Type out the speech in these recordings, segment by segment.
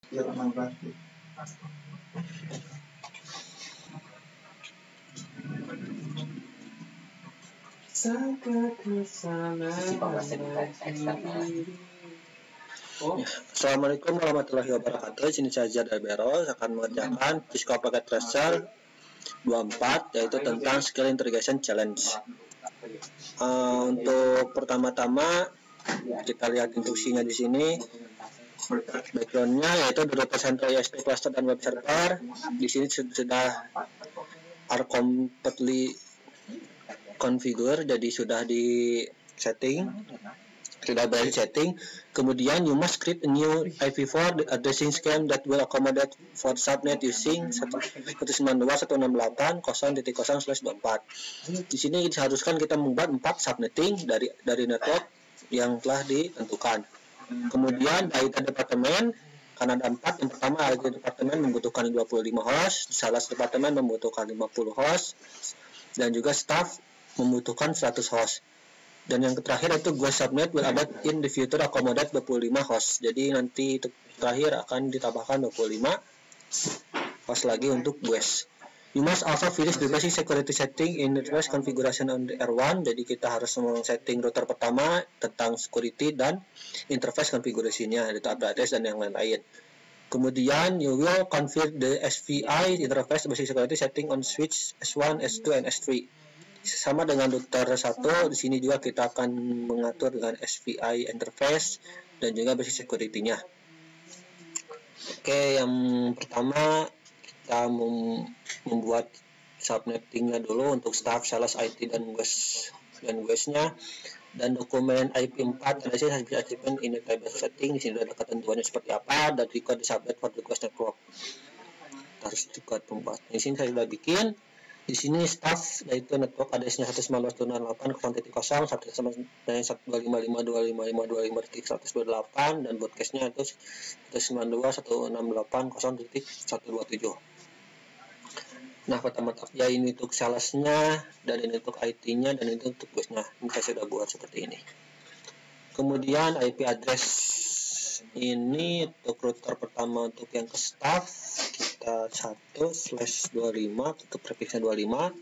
Assalamualaikum warahmatullahi wabarakatuh. Di sini saya Zad Albero akan mengerjakan Psikopaket Tracer 24, yaitu tentang Skill Integration Challenge. Untuk pertama-tama kita lihat instruksinya di sini. Backgroundnya yaitu Data Center ISP Cluster dan Web Server. Di sini sudah are completely configure, jadi sudah di setting. Sudah beri setting. Kemudian you must create a new IPv4 addressing scheme that will accommodate for subnet using 192.168.0.0/24. Di sini diharuskan kita membuat 4 subnetting dari network yang telah ditentukan. Kemudian IT departemen, karena ada 4, yang pertama IT departemen membutuhkan 25 host, salah departemen membutuhkan 50 host, dan juga staff membutuhkan 100 host. Dan yang terakhir itu Guest subnet will add in the future accommodate 25 host. Jadi nanti itu terakhir akan ditambahkan 25 host lagi untuk Guest. You must also finish the basic security setting in the interface configuration on the R1. Jadi kita harus setting router pertama tentang security dan interface configuration-nya, data address dan yang lain-lain. Kemudian you will configure the SVI interface basic security setting on switch S1, S2, and S3. Sama dengan router 1, di sini juga kita akan mengatur dengan SVI interface dan juga basic security-nya. Oke, yang pertama kita membuat subnetting-nya dulu untuk staff, sales, IT, dan guest-nya. Dan dokumen IP4 analysis has been achieved in the table setting. Di sini ada ketentuannya seperti apa dan record the subnet for the guest network. Harus record pembuat. Di sini saya sudah bikin. Di sini staff yaitu network address-nya 192.168.0.0 192.155.255.255.128 dan broadcast-nya itu 192.168.0.127. Nah, pertama-tama ya ini untuk sales-nya, dan ini untuk IT-nya, dan ini untuk guest-nya. Ini saya sudah buat seperti ini. Kemudian IP address ini untuk router pertama untuk yang ke staff kita 1/25 untuk prefixnya 25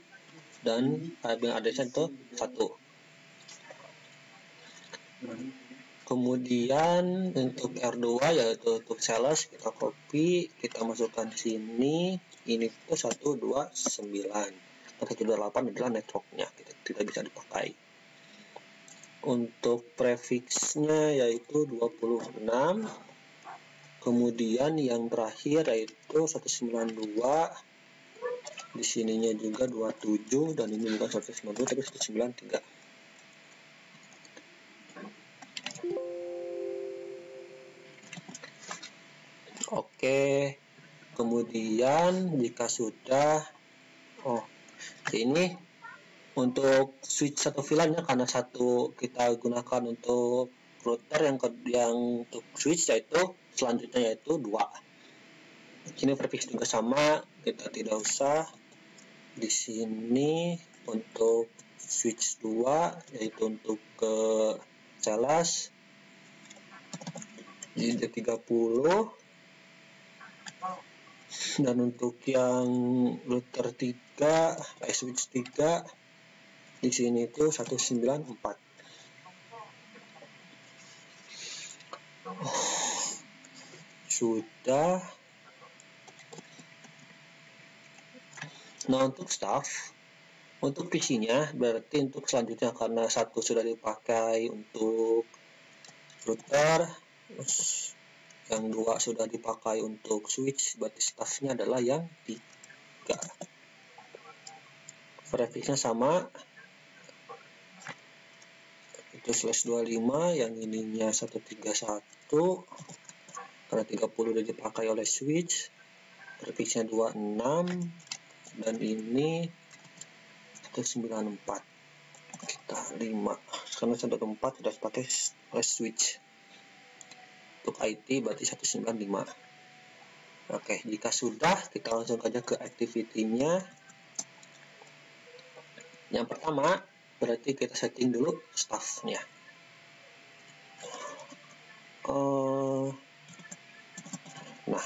dan IP address-nya itu 1. Kemudian untuk R2 yaitu untuk sales kita copy, kita masukkan di sini. Ini tuh 129 dan 128 adalah networknya, kita tidak bisa dipakai. Untuk prefixnya yaitu 26. Kemudian yang terakhir yaitu 192. Di sininya juga 27 dan ini bukan 192 tapi 193. Oke. Kemudian jika sudah ini untuk switch satu VLAN-nya, karena satu kita gunakan untuk router, yang untuk switch yaitu selanjutnya yaitu 2. Ini prefix juga sama, kita tidak usah. Di sini untuk switch 2 yaitu untuk ke sales di 30. Dan untuk yang router 3, switch 3 di sini itu 194. Sudah. Nah, untuk staff, untuk PC-nya berarti untuk selanjutnya karena 1 sudah dipakai untuk router, yang 2 sudah dipakai untuk switch, berarti staffnya adalah yang 3. Prefixnya sama, itu /25, yang ininya 131 karena 30 sudah dipakai oleh switch. Prefixnya 26 dan ini 194, kita 5 karena 104 sudah dipakai oleh switch. Untuk IT berarti 195. Oke, jika sudah kita langsung aja ke activity-nya. Yang pertama berarti kita setting dulu staff-nya. Nah,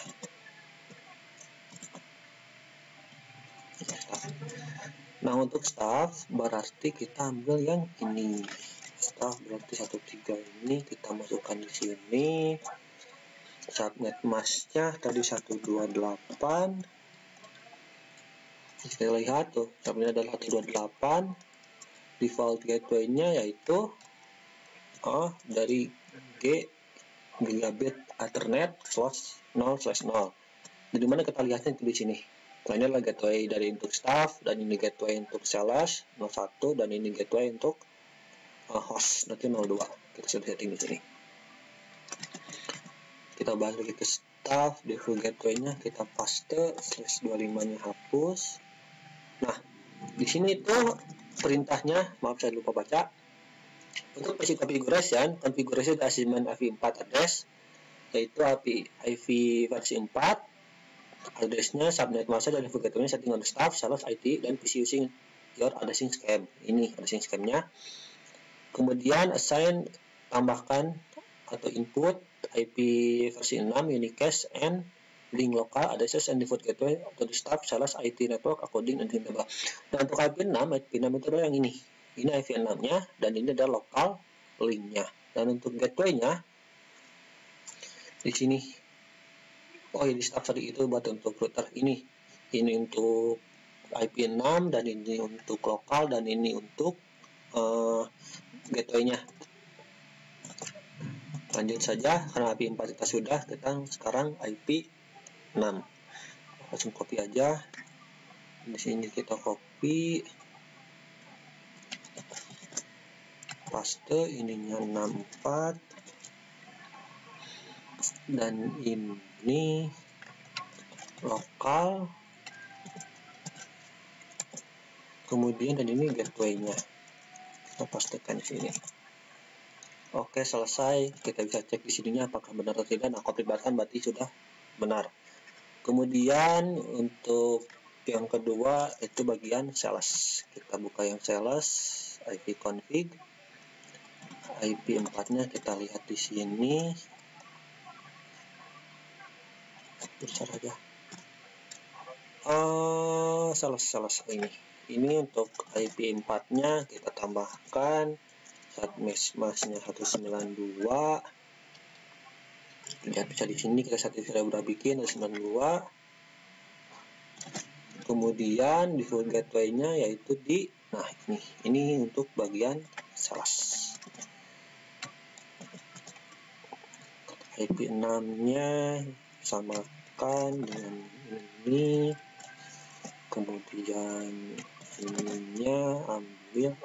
Nah, untuk staff berarti kita ambil yang ini. Staff berarti 13 ini kita masukkan di sini. Subnet masknya tadi 128. Kita lihat tuh, subnet adalah 128. Default gateway-nya yaitu dari gigabit Ethernet /0/0. Jadi mana kita lihatnya di sini. Nah, ini adalah gateway dari untuk staff, dan ini gateway untuk slash 01, dan ini gateway untuk host nanti 02. Kita sudah setting di sini. Kita balik lagi ke staff, default gateway-nya kita paste, /25-nya hapus. Nah, di sini tuh perintahnya, maaf saya lupa baca. Untuk basic configuration assignment IP4 address, yaitu IP versi 4, addressnya subnet master dan default gateway setting on staff, /IT, dan PC using your addressing scheme. Ini addressing scheme-nya. Kemudian assign, tambahkan atau input IP versi 6, unicast, and link local addresses and default gateway atau di staff /IT network according and table. Nah, untuk IP 6 itu adalah yang ini. Ini IP 6-nya, dan ini adalah lokal link-nya. Dan untuk gateway-nya di sini. Oh, ini staff tadi itu buat untuk router ini. Ini untuk IP 6, dan ini untuk lokal, dan ini untuk gateway-nya. Lanjut saja, karena IP 4 kita sudah, kita sekarang IP 6. Langsung copy aja. Di sini kita copy, paste, ininya 64, dan ini lokal, kemudian dan ini gateway-nya kita pastekan di sini. Oke, selesai. Kita bisa cek di sininya apakah benar atau tidak. Nah, copy button berarti sudah benar. Kemudian untuk yang kedua itu bagian sales. Kita buka yang sales, IP config, IP 4-nya kita lihat di sini. Besar aja. Sales ini untuk IP 4-nya kita tambahkan subnet-nya 192. Lihat bisa di sini kita udah bikin 192. Kemudian default gateway-nya yaitu di ini untuk bagian sales. IP 6-nya samakan dengan ini, kemudian ininya ambil,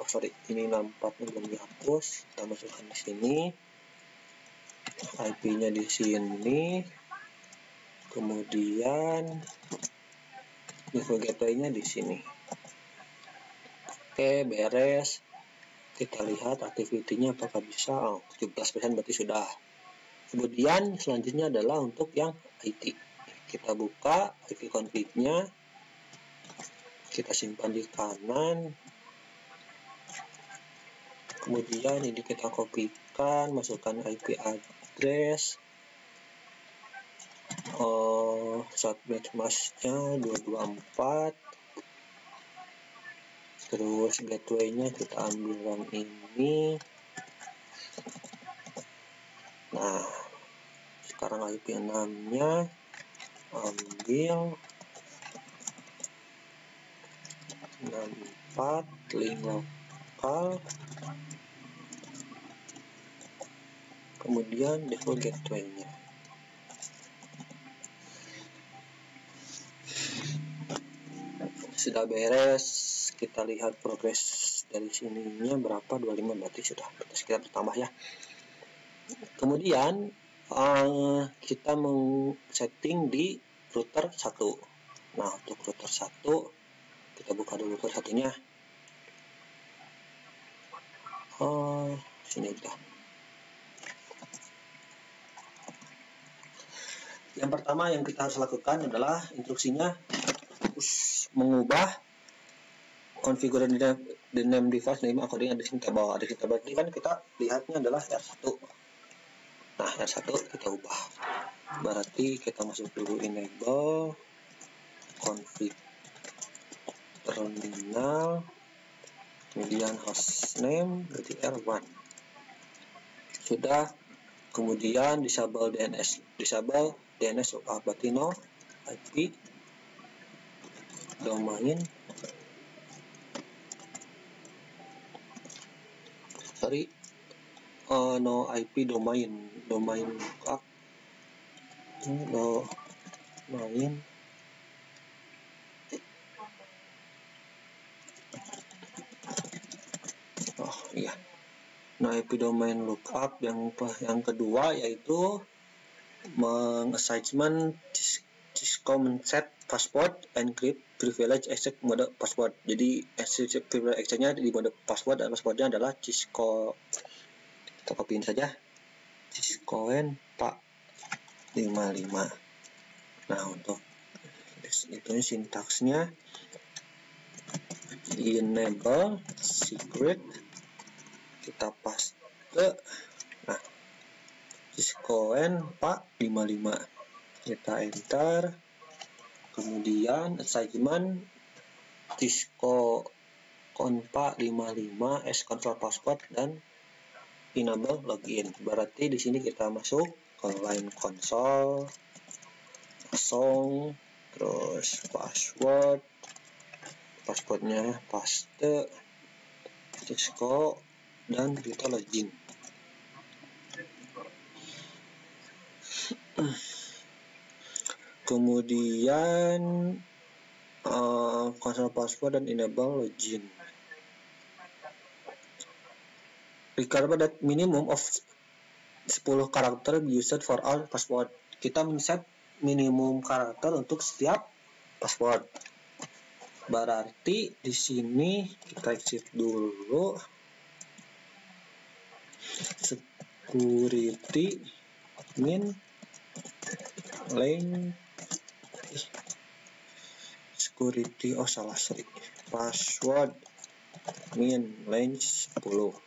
ini 64-nya belum dihapus, kita masukkan di sini, IP-nya di sini, kemudian default gateway-nya di sini. Oke, beres. Kita lihat activity-nya apakah bisa. 17% berarti sudah. Kemudian selanjutnya adalah untuk yang IT. Kita buka IP config-nya, kita simpan di kanan. Kemudian ini kita kopikan, masukkan IP address, subnet masknya 224, terus gateway-nya kita ambil yang ini. Nah, sekarang IP 6-nya ambil 64, link lokal, kemudian default gateway-nya. Sudah beres, kita lihat progres dari sininya berapa, 25 berarti sudah, kita bertambah ya. Kemudian kita mau setting di router 1. Nah, untuk router 1 kita buka dulu router satunya. Sini udah. Yang pertama yang kita harus lakukan adalah instruksinya mengubah konfigurasi the name device name according addressing table. Addressing table ini kan kita lihatnya adalah R1. Nah, R1 kita ubah. Berarti kita masuk dulu enable config terminal, kemudian hostname berarti R1 sudah. Kemudian disable DNS lookup berarti no IP domain no IP domain lookup domain iya. Nah, IP domain lookup yang kedua yaitu mengassignment common set password encrypt privilege accept mode password. Jadi accept privilege accept-nya di mode password dan passwordnya adalah Cisco. Kita copyin saja Ciscoen Pak 55. Nah, untuk itu sintaksnya enable secret kita paste. Nah, Ciscoen Pak 55 kita enter, kemudian assignment Cisco Konpa 55 as control password dan enable login. Berarti di sini kita masuk ke line console kosong, terus passwordnya paste Cisco dan kita login. Kemudian console password dan enable login. Require that minimum of 10 karakter used for all password. Kita men-set minimum karakter untuk setiap password. Berarti di sini kita exit dulu. Security min length security password min length 10.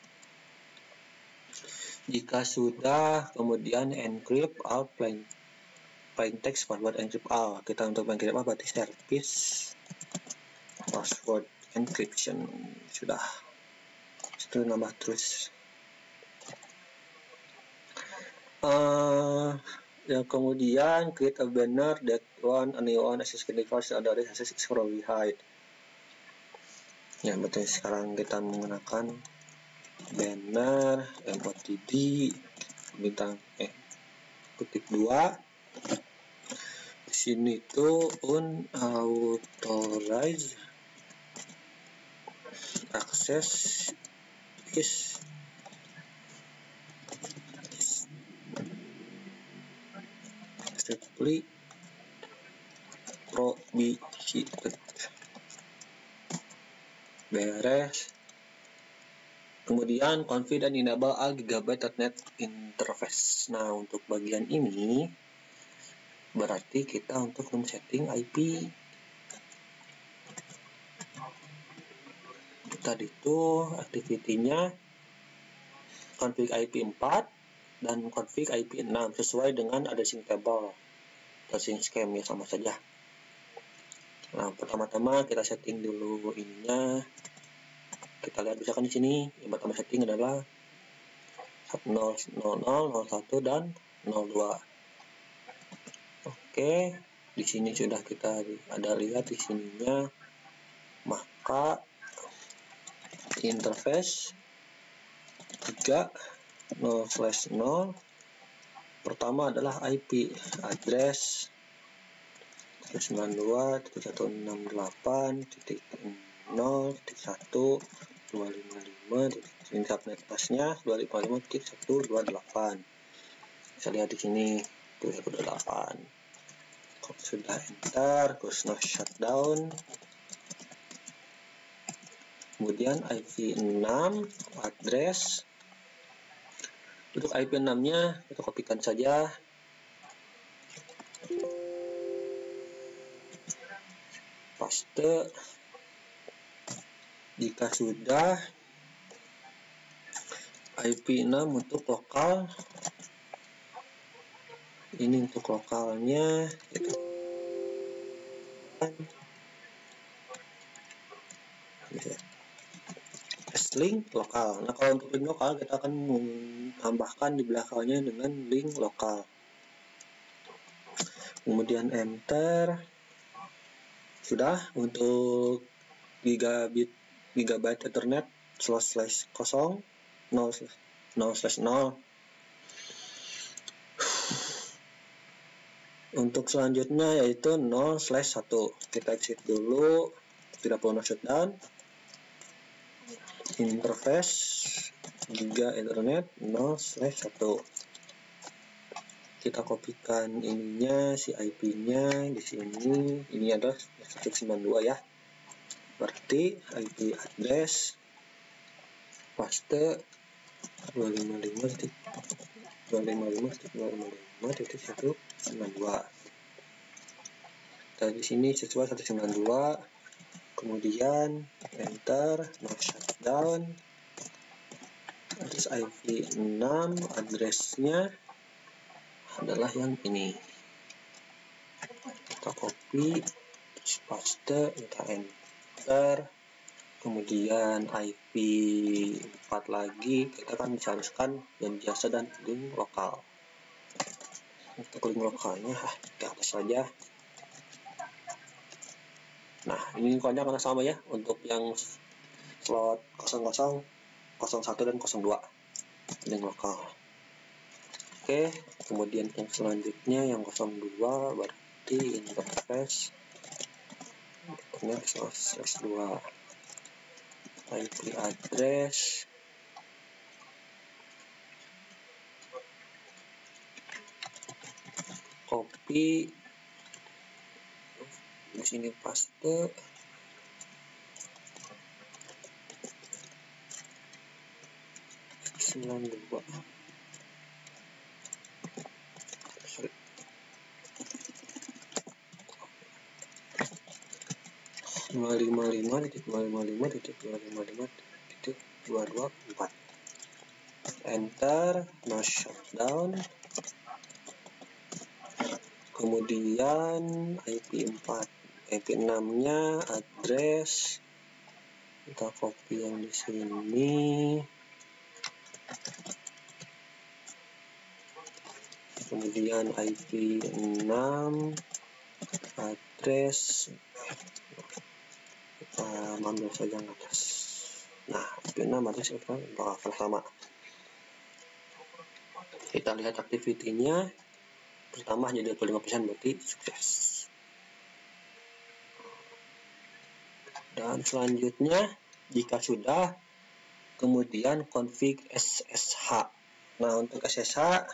Jika sudah, kemudian encrypt all plain text password encrypt all. Kita untuk encrypt apa? Berarti service password encryption sudah. Itu nambah terus. Yang kemudian create a banner that anyone access device ada access from behind. Ya, betul. Sekarang kita menggunakan banner MOTD bintang kutip 2. Di sini tuh unauthorized access is strictly prohibited. Beres. Kemudian config dan enable all gigabyte.net interface. Nah, untuk bagian ini berarti kita untuk men-setting IP. Tadi itu activity-nya config IP 4 dan config IP 6 sesuai dengan addressing table. Addressing scheme ya sama saja. Nah, pertama-tama kita setting dulu ininya. Kita lihat misalkan di sini yang pertama setting adalah 000, 01 dan 02. Oke, di sini sudah kita ada lihat di sininya. Maka interface 3 0/0 pertama adalah IP address 92.168.0.1.255. Ini subnet pasnya 255.128. Bisa lihat di sini 228. Sudah enter, terus no shutdown. Kemudian IP 6 address. Untuk IP 6-nya kita kopikan saja. Paste. Jika sudah, IP 6 untuk lokal. Ini untuk lokalnya. link lokal. Nah, kalau untuk link lokal kita akan menambahkan di belakangnya dengan link lokal. Kemudian enter. Sudah untuk gigabyte Ethernet /0 0/0. Untuk selanjutnya yaitu 0/1. Kita exit dulu, tidak perlu shutdown. Interface giga Ethernet 0/1. Kita kopikan ininya, si IP-nya di sini. Ini adalah 192 ya. Berarti IP address paste 255.192. Dari sini siswa 192. Kemudian enter, no shutdown. Terus IP 6, addressnya adalah yang ini. Kita copy, terus paste, kita enter. Kemudian IP 4 lagi, kita akan haruskan yang biasa dan link lokal. Untuk link lokalnya di atas saja. Nah, ini lingkungannya akan sama ya untuk yang slot 00, 01 dan 02 link lokal. Oke, kemudian yang selanjutnya yang 02 berarti interface internet /2 IP address copy di sini paste, sorry, 255.255.255.254. Enter, no shutdown. Kemudian IP 4, IP 6 nya address kita copy yang di sini. Kemudian IP 6 address kita ambil saja yang atas. Nah, IP 6 address kita bakal sama. Kita lihat activity-nya. Pertama jadi 25% berarti sukses. Dan selanjutnya jika sudah, kemudian config SSH. Nah, untuk SSH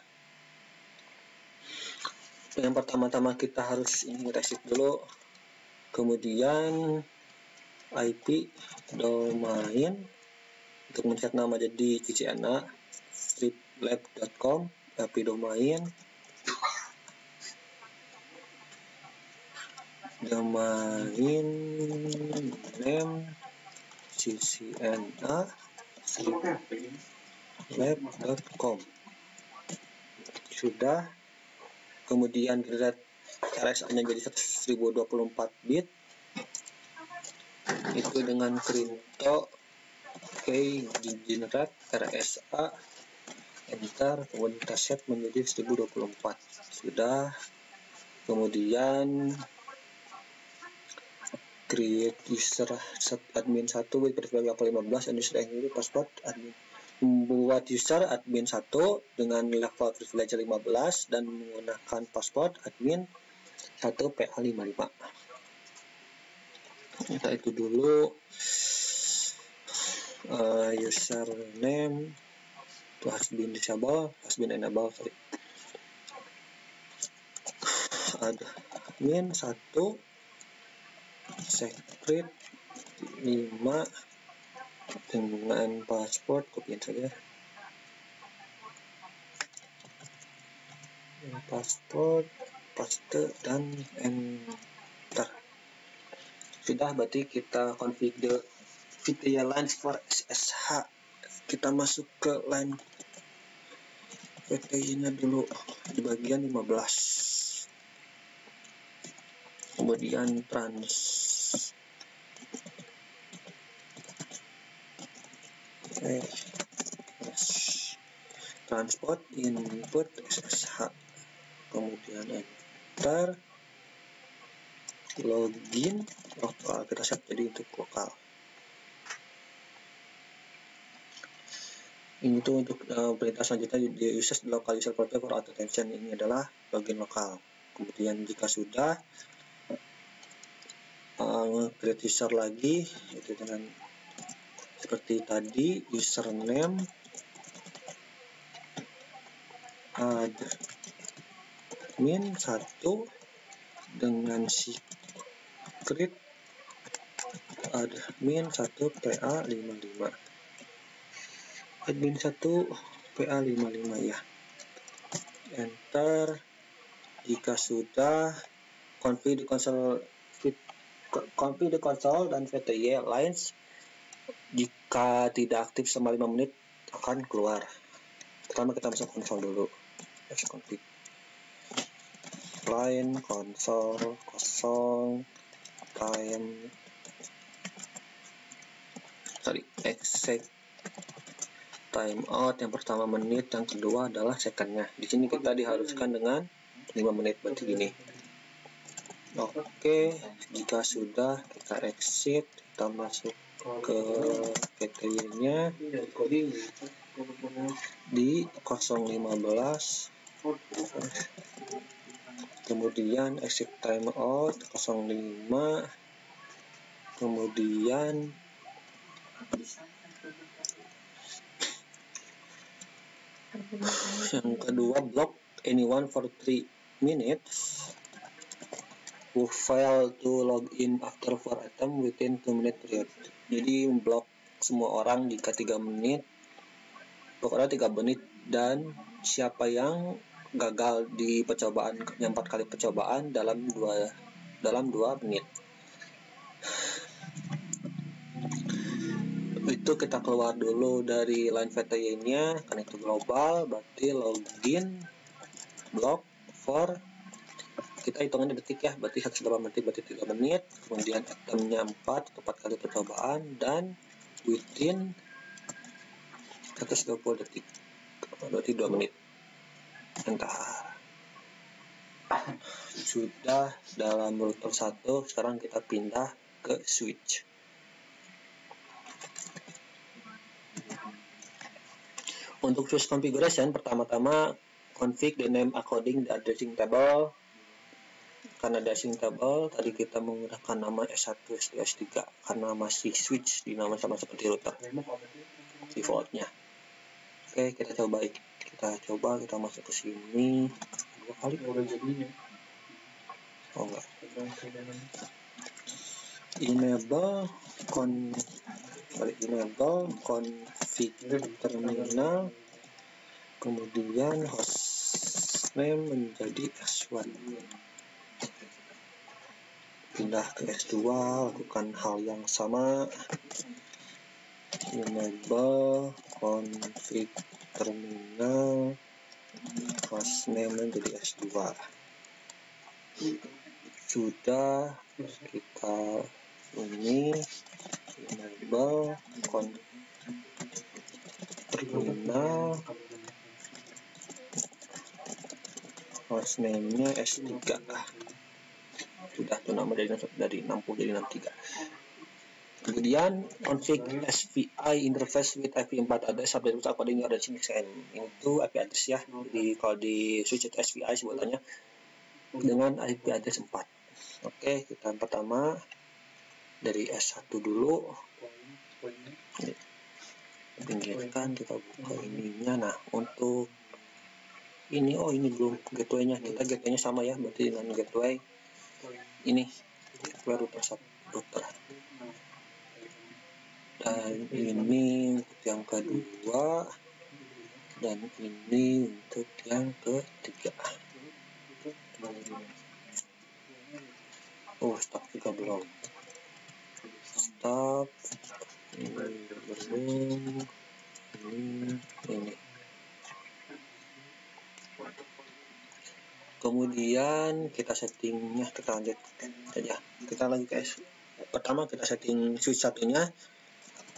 yang pertama-tama kita harus exit dulu, kemudian IP domain untuk men-set nama jadi ccna striplab.com, IP domain name ccna striplab.com. Sudah. Kemudian kita RSA-nya jadi 1024 bit. Itu dengan crypto generate RSA, enter, kemudian kita set menjadi 1024. Sudah. Kemudian create user admin 1 with privilege level 15 and user ID password admin. Membuat user admin 1 dengan level privilege 15 dan menggunakan password admin 1 PA55. Kita itu dulu username itu has been disable, has been enable, sorry. Admin 1 secret 5 dengan password, kopiin saja password, paste dan enter. Sudah, berarti kita configure VTY lines for SSH. Kita masuk ke line VTY nya dulu di bagian 15, kemudian transport input SSH, kemudian enter, login lokal, kita set jadi untuk lokal. Ini tuh untuk perintah selanjutnya di uses local user profile for auto attention, ini adalah login lokal. Kemudian jika sudah create user lagi, itu dengan seperti tadi, username, admin 1 dengan secret admin 1 PA55, admin 1 PA55 ya, enter. Jika sudah config the console dan VTY lines jika tidak aktif selama 5 menit akan keluar. Pertama kita masuk konsol dulu, config line console kosong exec timeout, yang pertama menit, yang kedua adalah secondnya. Di sini kita diharuskan dengan 5 menit berarti gini. Oke, jika sudah kita exit, kita masuk ke VTY-nya di 015, kemudian exit timeout 05, kemudian yang kedua block anyone for 3 minutes who fail to log in after 4 attempt within 2 minute period. Jadi blok semua orang jika 3 menit, pokoknya 3 menit, dan siapa yang gagal di percobaan yang 4 kali percobaan dalam 2 menit. Itu kita keluar dulu dari line VTY-nya, karena itu global, berarti login block for, kita hitungannya detik ya, berarti 180 menit berarti 3 menit, kemudian itemnya 4 kali percobaan, dan within 120 detik berarti 2 menit. Entah. Sudah dalam router 1, sekarang kita pindah ke switch. Untuk switch configuration, pertama-tama config the name according the addressing table. Karena addressing table tadi kita menggunakan nama S1, S2, S3 karena masih switch di nama sama seperti router defaultnya. Oke, kita coba kita masuk ke sini 2 kali. Oh enggak. Enable config terminal, kemudian hostname menjadi S1, pindah ke S2, lakukan hal yang sama, enable config terminal, hostname menjadi S2. Sudah, kita ini enable config terminal, hostname-nya S3. Sudah tuh nama dari 60 jadi 63. Kemudian config SPI interface with IP4 address update according to addressing XM. Ini tuh IP address ya. Jadi kalau di switch itu SPI sebutannya dengan IP address 4. Oke, kita pertama dari S1 dulu. Pinggirkan, kita buka ininya. Nah, untuk ini ini belum gateway-nya. Kita gateway-nya sama ya, berarti dengan gateway ini router. Dan ini untuk yang kedua, dan ini untuk yang ketiga. Oh, stop juga belum. Stop. Ini belum. Ini. Kemudian kita settingnya, kita lanjut saja. Kita lagi ke pertama kita setting switch satunya.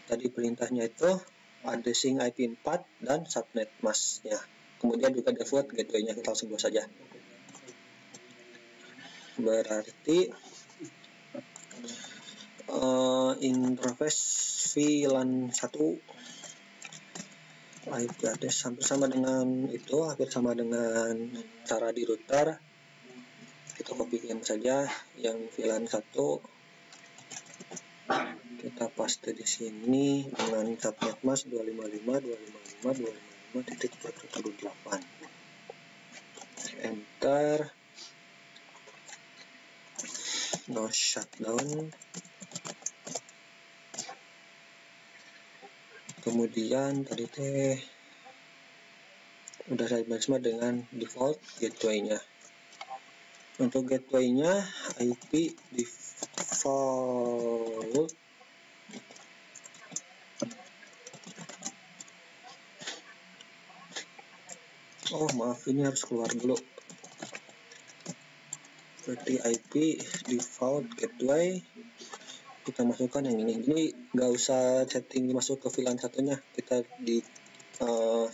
Tadi perintahnya itu addressing IP4 dan subnet masknya. Kemudian juga default gateway-nya, kita langsung buat saja. Berarti interface VLAN 1 IP address hampir sama dengan itu, hampir sama dengan cara di router. Kita kopikan saja yang VLAN 1, kita paste di sini dengan subnet mask 255.255.255.1.1.8. Enter. No shutdown. Kemudian tadi udah saya benchmark dengan default gateway-nya. Untuk gateway-nya IP default maaf, ini harus keluar dulu. Berarti IP default gateway kita masukkan yang ini. Ini nggak usah setting masuk ke VLAN satunya, kita di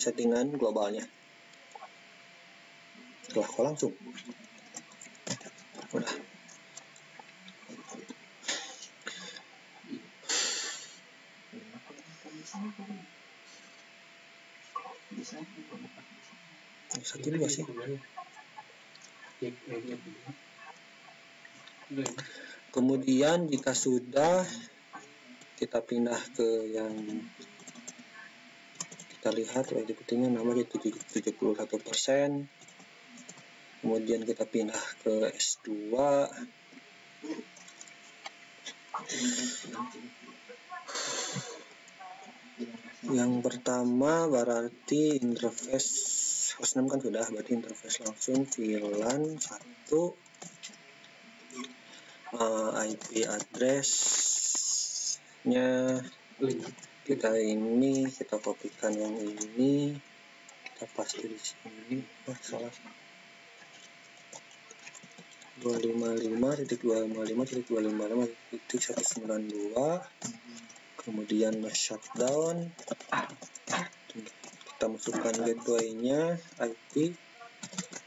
settingan globalnya. Setelah kok langsung udah. Satu dua sih. Kemudian jika sudah, kita pindah ke yang kita lihat routingnya namanya 71%. Kemudian kita pindah ke S2. Yang pertama berarti interface hostname kan sudah, berarti interface langsung VLAN 1, IP address-nya kita ini, kita kopikan yang ini, kita paste di sini. Salah. 255.255.255.192. Kemudian shutdown. Kita masukkan gateway-nya, IP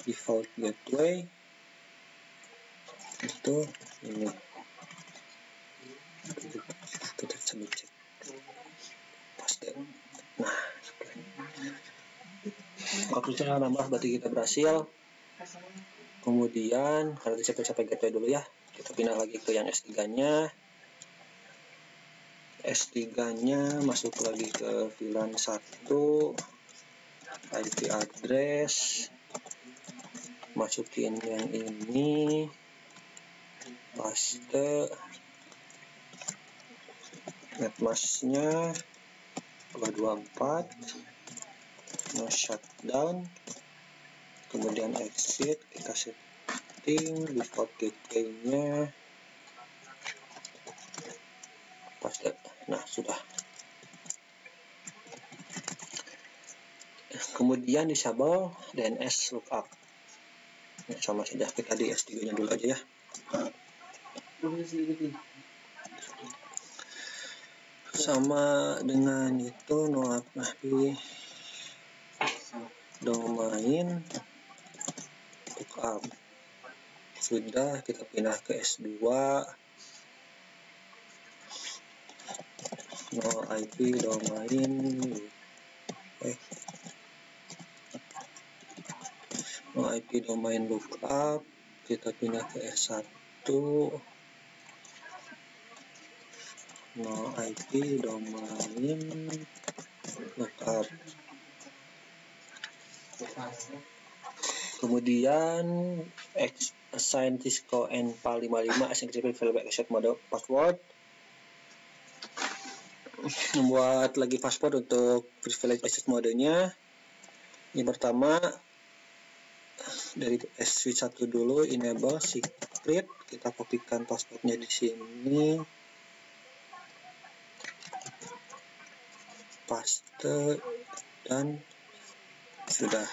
default gateway itu ini. Kita sambil cek. Paste. Nah, waktunya nambah, berarti kita berhasil. Kemudian harus sampai gateway dulu ya. Kita pindah lagi ke yang S3-nya. S3-nya masuk lagi ke VLAN 1, IP address, masukin yang ini, paste, netmasknya 224, no shutdown, kemudian exit, kita setting default gateway-nya, paste. Nah, sudah. Kemudian disable DNS lookup. Nah, sama saja, kita di S3-nya dulu aja ya. Sama dengan itu, no IP domain lookup. Sudah, kita pindah ke S2. No IP domain no IP domain lookup, kita pindah ke S1. No IP domain lookup. Kemudian assign Cisco N455 as encrypted fallback access mode password. Membuat lagi password untuk privilege access modenya. Yang pertama dari switch 1 dulu, enable secret, kita kopikan passwordnya di sini, paste, dan sudah.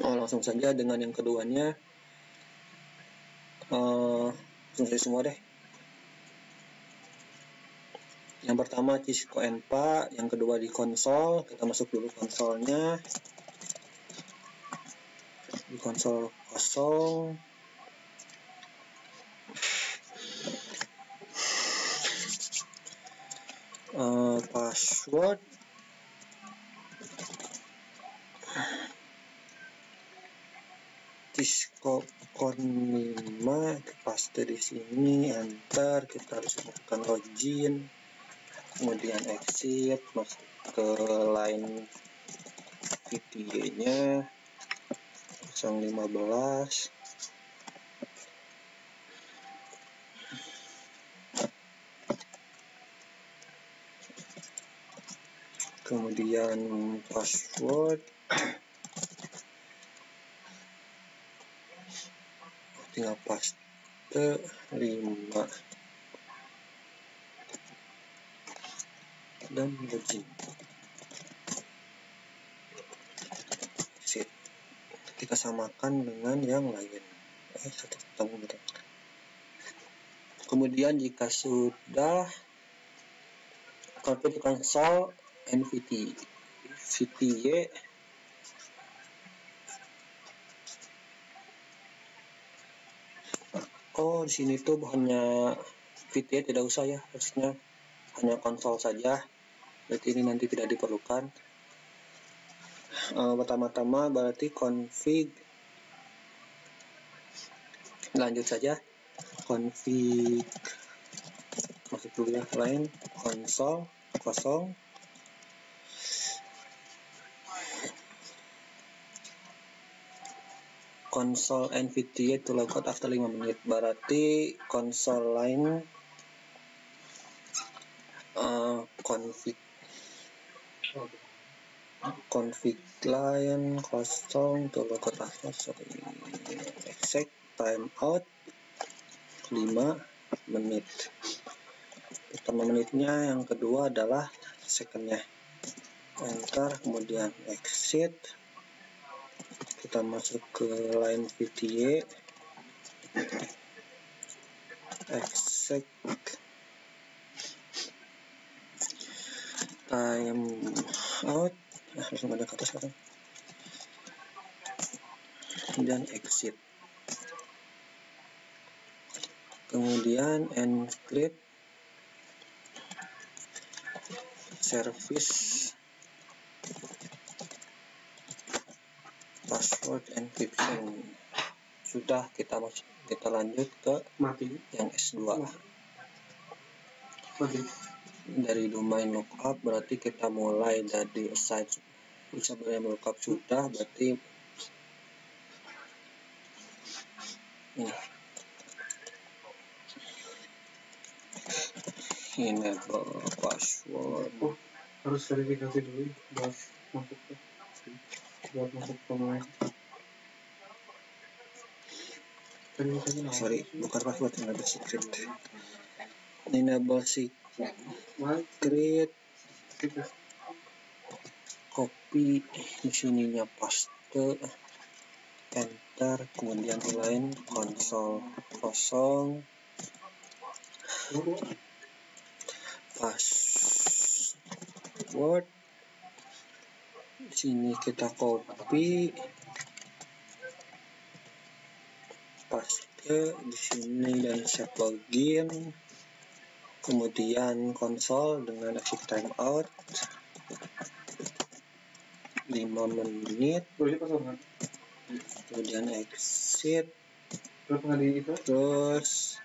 Langsung saja dengan yang keduanya, langsung saja semua deh. Yang pertama Cisco Enva, yang kedua di konsol. Kita masuk dulu konsolnya. Di konsol kosong. Password Cisco Con 5 paste di sini, enter. Kita harus masukkan login, kemudian exit, masuk ke line VTA-nya 015. Kemudian password tinggal paste 5 dan login. Exit. Kita samakan dengan yang lain. Kemudian jika sudah, konfig konsol VTA. Oh, di sini tuh hanya VTA, tidak usah ya, harusnya hanya konsol saja. Berarti ini nanti tidak diperlukan. Pertama-tama berarti config, lanjut saja config, masuk dulu ya, line konsol kosong. Konsol NVDA to logout after 5 menit, berarti konsol line config line kosong to logout after exec timeout 5 menit. Pertama menitnya, yang kedua adalah secondnya. Enter, kemudian exit. Kita masuk ke line VTA, exec timeout, langsung ada ke atas sekarang, dan exit. Kemudian encrypt service password encryption. Sudah, kita lanjut ke yang S2. Dari domain lookup berarti kita mulai dari assign. Sebenarnya lookup sudah, berarti ini enable password. Harus verifikasi dulu buat masuk ke sorry, bukan password, enable secret. Enable secret, copy di sininya, paste, enter, kemudian line konsol kosong, password. Di sini kita copy, paste di sini dan set login. Kemudian konsol dengan exit timeout 5 menit. Kemudian exit. Terus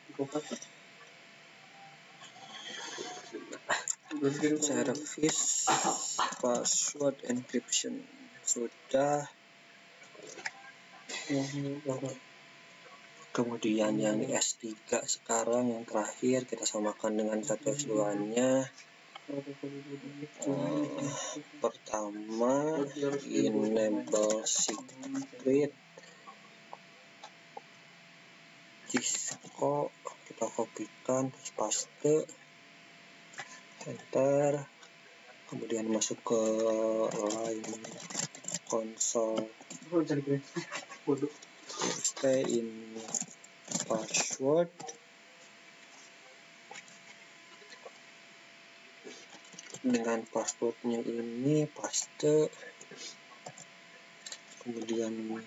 service password encryption sudah. Kemudian yang di S3 sekarang yang terakhir kita samakan dengan satu S2-nya. Pertama enable secret Cisco, kita kopikan, terus paste, enter, kemudian masuk ke line konsol, stay in password, dengan passwordnya ini paste, kemudian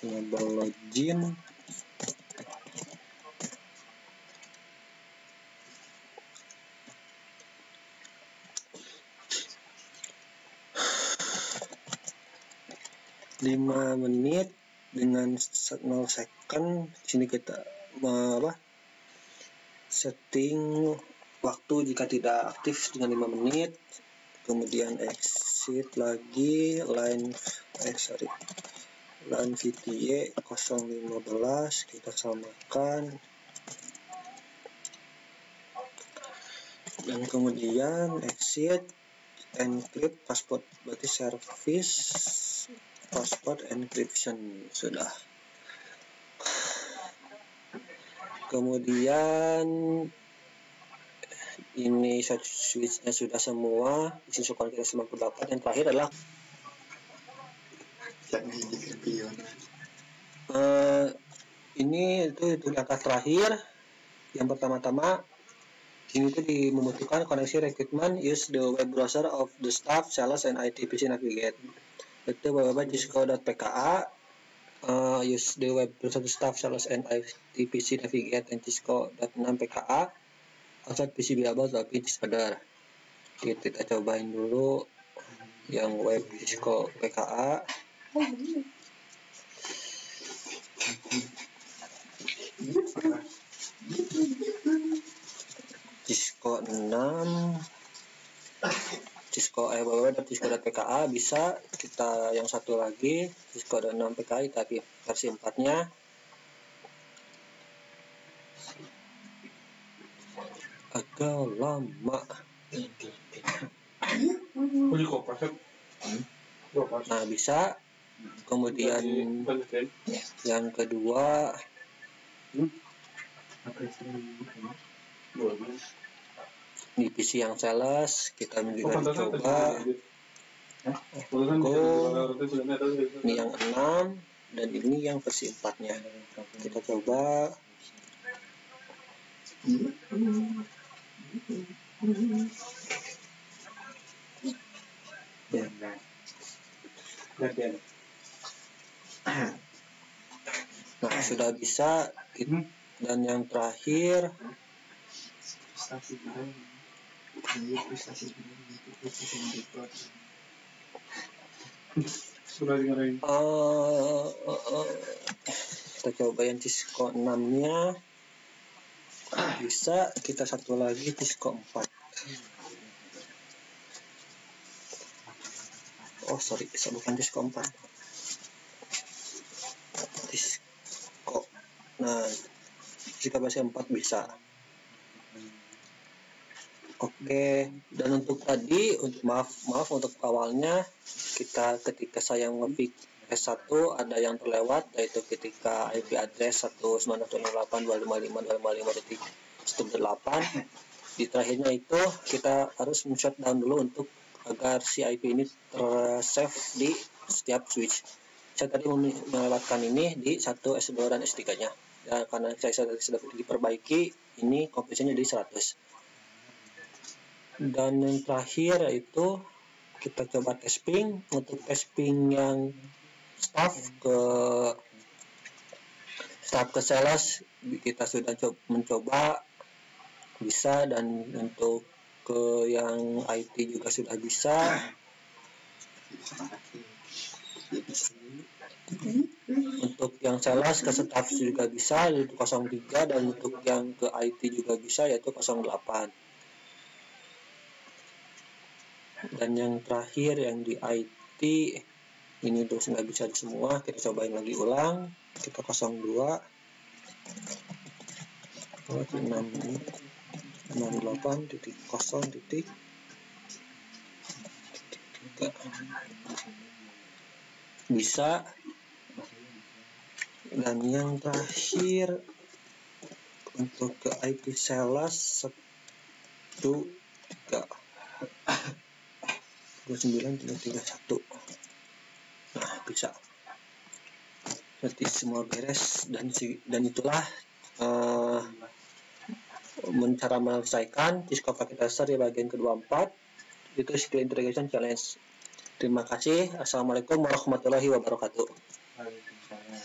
enable login, lima menit dengan 0 second. Sini kita setting waktu jika tidak aktif dengan 5 menit, kemudian exit lagi line VTY 015, kita samakan, dan kemudian exit encrypt password, berarti service password encryption sudah. Kemudian ini switchnya sudah semua, isi sukan kita 98. Yang terakhir adalah ini itu langkah terakhir. Yang pertama-tama ini itu membutuhkan koneksi rekrutmen, use the web browser of the staff, sales, and ITPC navigate. Itu www.cisco.pka, use the web browser of the staff, sales, and ITPC navigate, and cisco.6pka, outside PCB about tapi sekedar. Kita cobain dulu yang web Cisco PKA. Cisco 6 www.cisco.pka bisa. Kita yang satu lagi Cisco.6 PKI tapi versi 4-nya. Agak lama. Nah, bisa. Kemudian yang kedua di PC yang sales kita juga coba ini yang 6 dan ini yang versi 4-nya. Kita coba ya. Nah, sudah bisa. Dan yang terakhir kita coba yang Cisco 6-nya bisa. Kita satu lagi Cisco 4. Oh sorry, bukan Cisco 4, Cisco. Nah, jika versi 4 bisa. Oke, dan untuk tadi, maaf untuk awalnya, ketika saya nge-pick S1 ada yang terlewat, yaitu ketika IP address 192.168. Di terakhirnya itu kita harus men-shutdown dulu untuk agar si IP ini ter-save di setiap switch. Saya tadi melewatkan ini di 1 S2 dan S3-nya. Ya, karena saya sudah diperbaiki, ini kompresinya di 100. Dan yang terakhir yaitu kita coba tes ping. Untuk tes ping yang staff ke sales kita sudah mencoba bisa, dan untuk ke yang IT juga sudah bisa. Untuk yang sales ke staff juga bisa yaitu 03, dan untuk yang ke IT juga bisa yaitu 08. Dan yang terakhir yang di IT ini terus nggak bisa semua, kita cobain lagi ulang. Kita 02 68.0.3 bisa. Dan yang terakhir untuk ke IP sales 29.31. Nah, bisa. Berarti semua beres, dan itulah cara menyelesaikan Cisco Packet Tracer di bagian kedua 4. Itu SQL Integration Challenge. Terima kasih. Assalamualaikum warahmatullahi wabarakatuh. Waalaikumsalam.